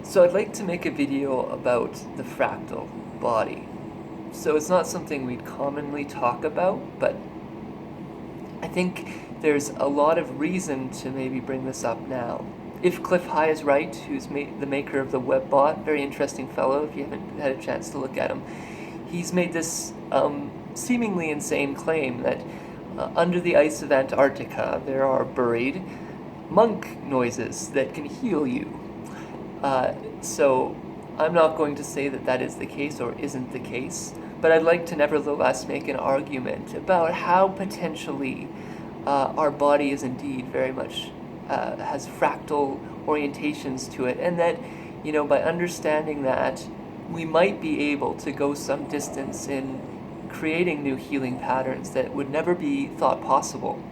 So I'd like to make a video about the fractal body. So it's not something we'd commonly talk about, but I think there's a lot of reason to maybe bring this up now. If Cliff High is right, who's the maker of the WebBot, very interesting fellow if you haven't had a chance to look at him, he's made this seemingly insane claim that under the ice of Antarctica there are buried monk noises that can heal you. So I'm not going to say that that is the case or isn't the case, but I'd like to nevertheless make an argument about how potentially our body is indeed very much has fractal orientations to it, and that, by understanding that, we might be able to go some distance in creating new healing patterns that would never be thought possible.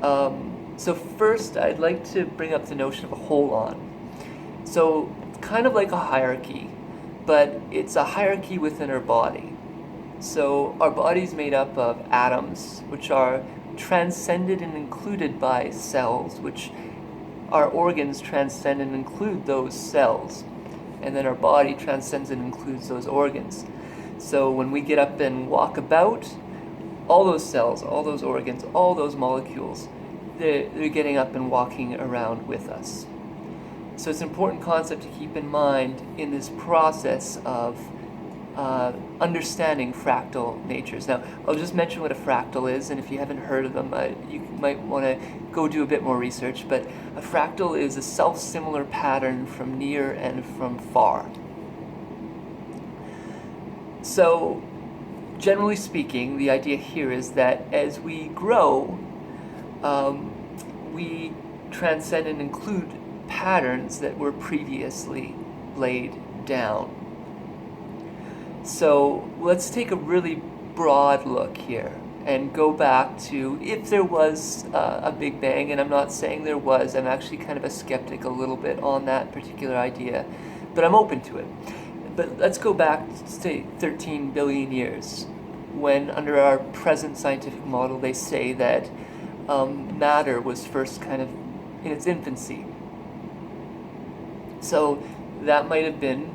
So first, I'd like to bring up the notion of a hold-on. So, kind of like a hierarchy, but it's a hierarchy within our body. So, our body's made up of atoms, which are transcended and included by cells, which our organs transcend and include those cells. And then our body transcends and includes those organs. So, when we get up and walk about, all those cells, all those organs, all those molecules, they're getting up and walking around with us. So it's an important concept to keep in mind in this process of understanding fractal natures. Now, I'll just mention what a fractal is, and if you haven't heard of them, you might want to go do a bit more research, but a fractal is a self-similar pattern from near and from far. So, generally speaking, the idea here is that as we grow, we transcend and include patterns that were previously laid down. So let's take a really broad look here and go back to if there was a Big Bang, and I'm not saying there was, I'm actually kind of a skeptic a little bit on that particular idea, but I'm open to it. But let's go back to say 13 billion years, when under our present scientific model they say that matter was first kind of in its infancy. So that might have been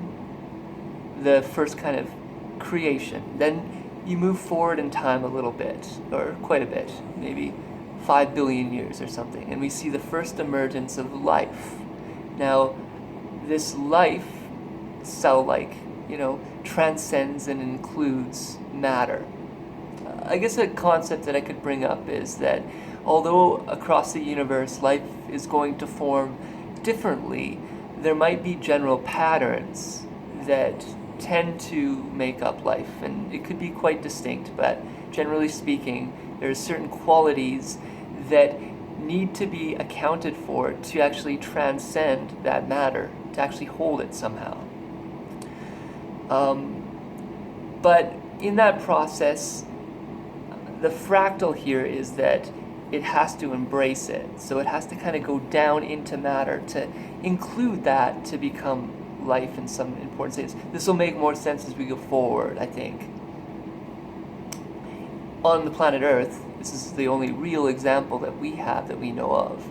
the first kind of creation. Then you move forward in time a little bit, or quite a bit, maybe 5 billion years or something, and we see the first emergence of life. Now, this life, cell-like, transcends and includes matter. I guess a concept that I could bring up is that although across the universe life is going to form differently, there might be general patterns that tend to make up life, and it could be quite distinct, but generally speaking, there are certain qualities that need to be accounted for to actually transcend that matter, to actually hold it somehow. But in that process, the fractal here is that it has to embrace it. So it has to kind of go down into matter to include that to become life in some important sense. This will make more sense as we go forward, I think. On the planet Earth, this is the only real example that we have that we know of.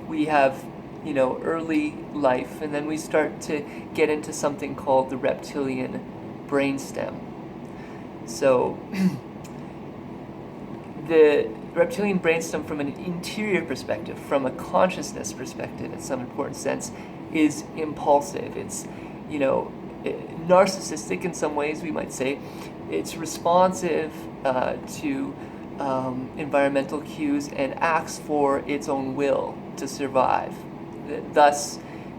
We have, early life, and then we start to get into something called the reptilian brainstem. So the reptilian brainstem, from an interior perspective, from a consciousness perspective in some important sense, is impulsive. It's, narcissistic in some ways, we might say. It's responsive to environmental cues and acts for its own will to survive. Thus,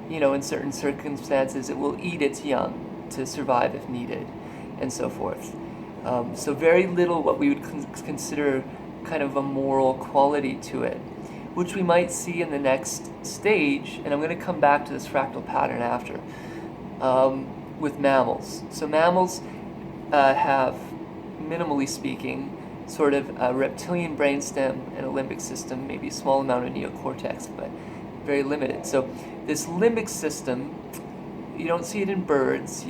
in certain circumstances, it will eat its young to survive if needed, and so forth. So very little what we would consider kind of a moral quality to it, which we might see in the next stage, and I'm going to come back to this fractal pattern after, with mammals. So mammals have, minimally speaking, sort of a reptilian brainstem and a limbic system, maybe a small amount of neocortex, but very limited. So this limbic system, you don't see it in birds,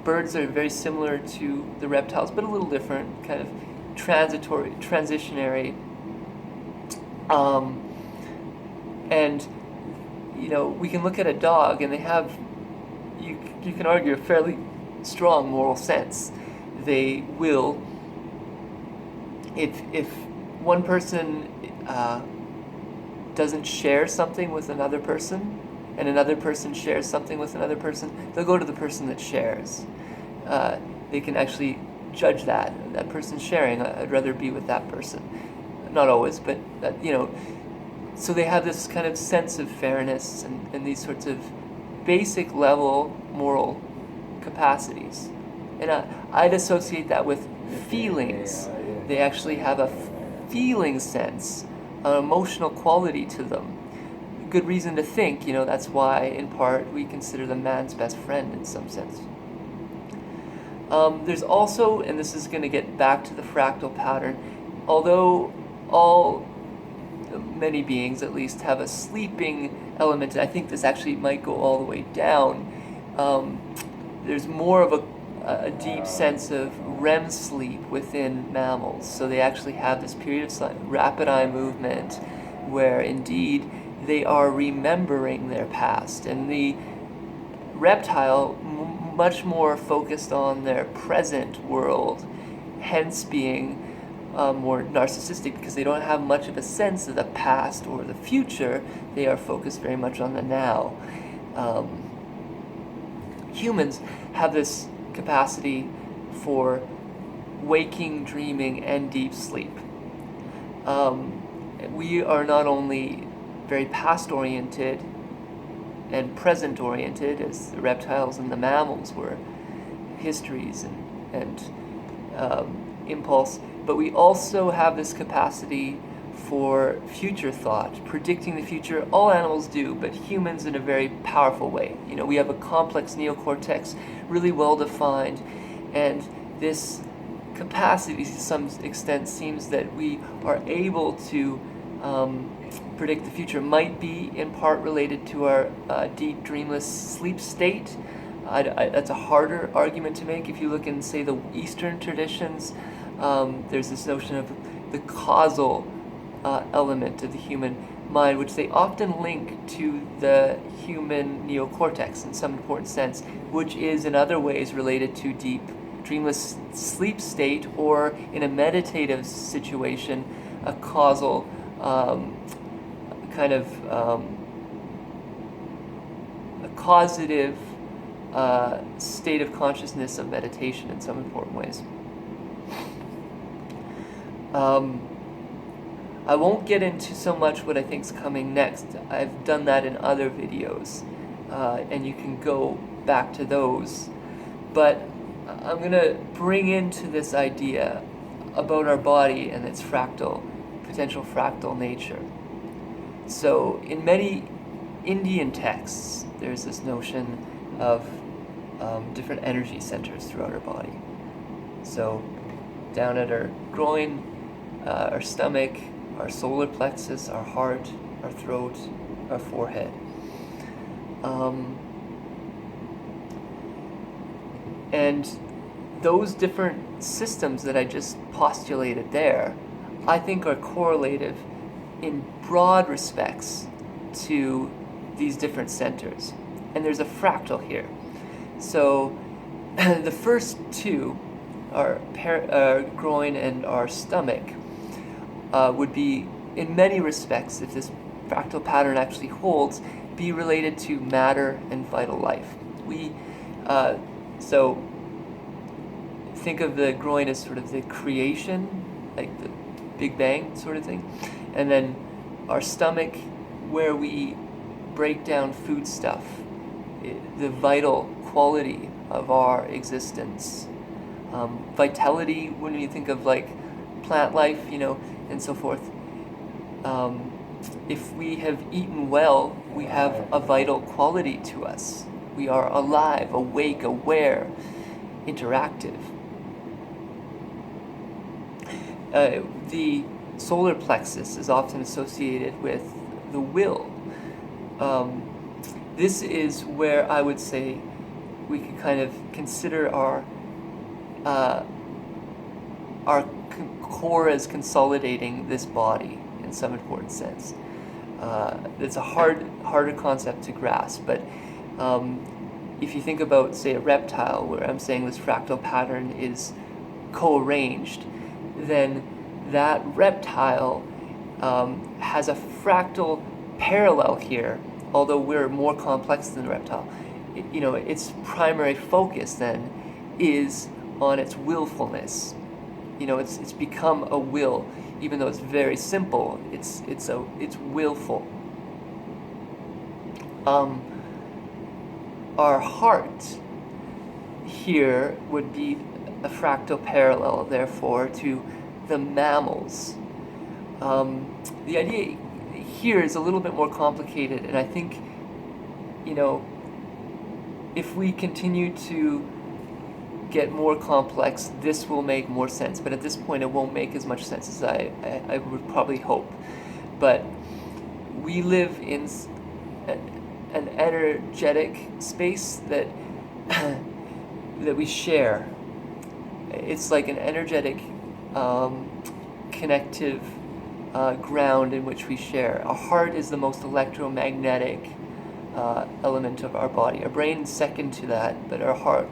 birds are very similar to the reptiles, but a little different, kind of transitionary, and we can look at a dog and they have, you can argue, a fairly strong moral sense. They will, if one person doesn't share something with another person, and another person shares something with another person, they'll go to the person that shares. They can actually judge that person sharing. I'd rather be with that person. Not always, but so they have this kind of sense of fairness and these sorts of basic level moral capacities. And I'd associate that with feelings. They actually have a feeling sense, an emotional quality to them. Good reason to think, that's why, in part, we consider them man's best friend in some sense. There's also, and this is going to get back to the fractal pattern, although many beings at least have a sleeping element, and I think this actually might go all the way down, there's more of a deep sense of REM sleep within mammals. So they actually have this period of rapid eye movement where indeed they are remembering their past. And the reptile, much more focused on their present world, hence being more narcissistic because they don't have much of a sense of the past or the future. They are focused very much on the now. Humans have this capacity for waking, dreaming, and deep sleep. We are not only very past-oriented and present-oriented as the reptiles and the mammals were, histories and impulse, but we also have this capacity for future thought, predicting the future. All animals do, but humans in a very powerful way. We have a complex neocortex, really well defined, and this capacity to some extent seems that we are able to predict the future. Might be in part related to our deep dreamless sleep state. That's a harder argument to make. If you look in, say, the Eastern traditions, there's this notion of the causal element of the human mind, which they often link to the human neocortex in some important sense, which is in other ways related to deep dreamless sleep state, or in a meditative situation, a causal kind of a causative state of consciousness of meditation in some important ways. I won't get into so much what I think is coming next. I've done that in other videos, and you can go back to those. But I'm going to bring into this idea about our body and its potential fractal nature. So in many Indian texts, there's this notion of different energy centers throughout our body. So down at our groin, our stomach, our solar plexus, our heart, our throat, our forehead. And those different systems that I just postulated there, I think are correlative in broad respects to these different centers. And there's a fractal here. So the first two, our groin and our stomach, would be, in many respects, if this fractal pattern actually holds, be related to matter and vital life. So think of the groin as sort of the creation, like the Big Bang sort of thing, and then our stomach, where we break down food stuff, the vital quality of our existence. Vitality, when you think of like plant life, and so forth. If we have eaten well, we have a vital quality to us. We are alive, awake, aware, interactive. The solar plexus is often associated with the will. This is where I would say we could kind of consider our core as consolidating this body in some important sense. it's a harder concept to grasp. But if you think about, say, a reptile, where I'm saying this fractal pattern is co-arranged, then that reptile has a fractal parallel here, although we're more complex than the reptile. Its primary focus then is on its willfulness. It's become a will, even though it's very simple. It's willful. Our heart here would be a fractal parallel, therefore, to the mammals. The idea here is a little bit more complicated, and I think, if we continue to get more complex, this will make more sense. But at this point, it won't make as much sense as I would probably hope. But we live in an energetic space that that we share. It's like an energetic, connective ground in which we share. Our heart is the most electromagnetic element of our body. Our brain is second to that, but our heart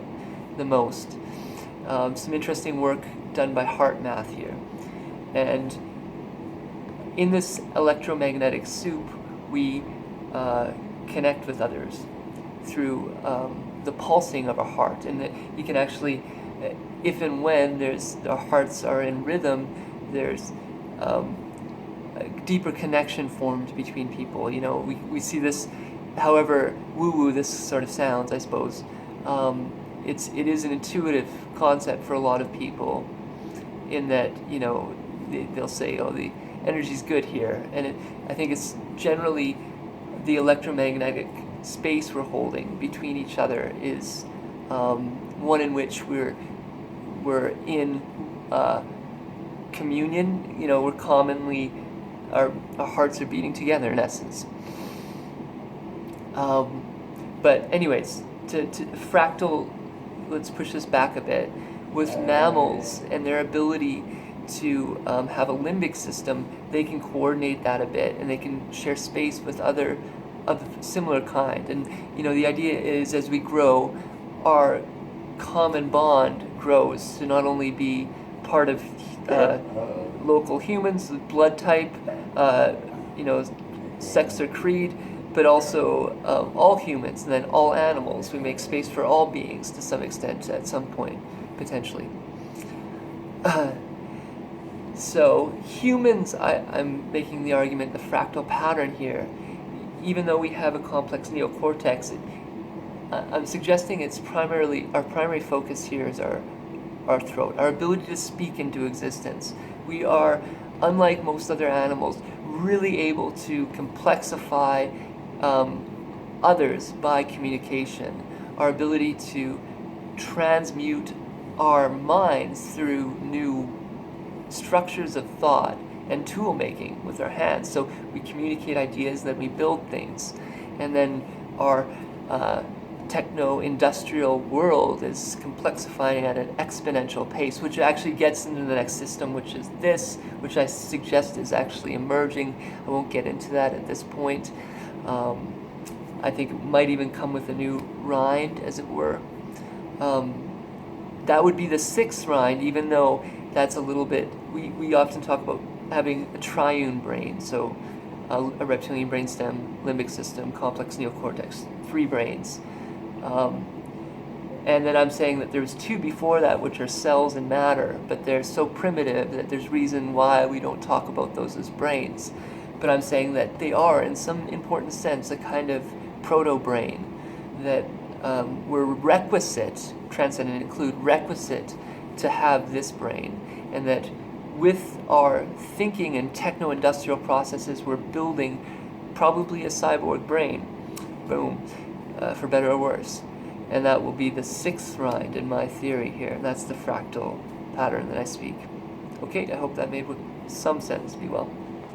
the most. Some interesting work done by Heart Math here. And in this electromagnetic soup, we connect with others through the pulsing of our heart. And that you can actually, if and when our hearts are in rhythm, there's a deeper connection formed between people. We see this, however woo-woo this sort of sounds, I suppose. It is an intuitive concept for a lot of people, in that they'll say, "Oh, the energy's good here," and I think it's generally the electromagnetic space we're holding between each other is one in which we're in communion. We're commonly, our hearts are beating together in essence. But anyways, to fractal, let's push this back a bit. With mammals and their ability to have a limbic system, they can coordinate that a bit, and they can share space with other of similar kind. And the idea is, as we grow, our common bond grows to not only be part of local humans, blood type, sex or creed, but also all humans, and then all animals. We make space for all beings to some extent at some point, potentially. So humans, I'm making the argument, the fractal pattern here, even though we have a complex neocortex, I'm suggesting our primary focus here is our throat, our ability to speak into existence. We are, unlike most other animals, really able to complexify others by communication. Our ability to transmute our minds through new structures of thought and tool making with our hands. So we communicate ideas, then we build things. And then our techno-industrial world is complexifying at an exponential pace, which actually gets into the next system, which is this, which I suggest is actually emerging. I won't get into that at this point. I think it might even come with a new rind, as it were. That would be the sixth rind, even though that's a little bit, we often talk about having a triune brain, so a reptilian brainstem, limbic system, complex neocortex, 3 brains. And then I'm saying that there's 2 before that, which are cells and matter, but they're so primitive that there's reason why we don't talk about those as brains. But I'm saying that they are, in some important sense, a kind of proto-brain, that were requisite, transcendent include, requisite to have this brain, and that with our thinking and techno-industrial processes, we're building probably a cyborg brain, boom, for better or worse. And that will be the 6th rind in my theory here, and that's the fractal pattern that I speak. Okay, I hope that made some sense. Be well.